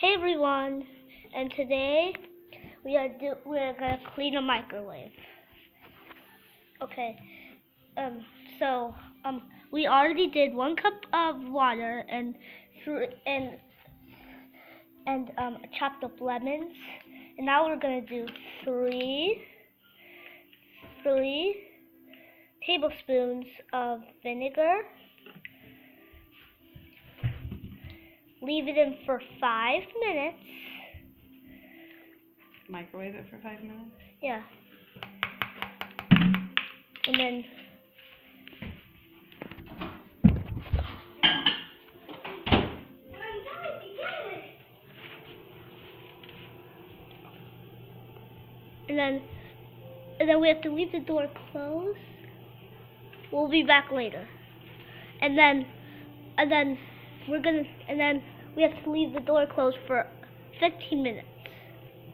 Hey everyone, and today we're gonna clean a microwave. Okay, so we already did 1 cup of water and chopped up lemons, and now we're gonna do three tablespoons of vinegar. Leave it in for 5 minutes. Microwave it for 5 minutes? Yeah. And then we have to leave the door closed. We'll be back later. And then we have to leave the door closed for 15 minutes.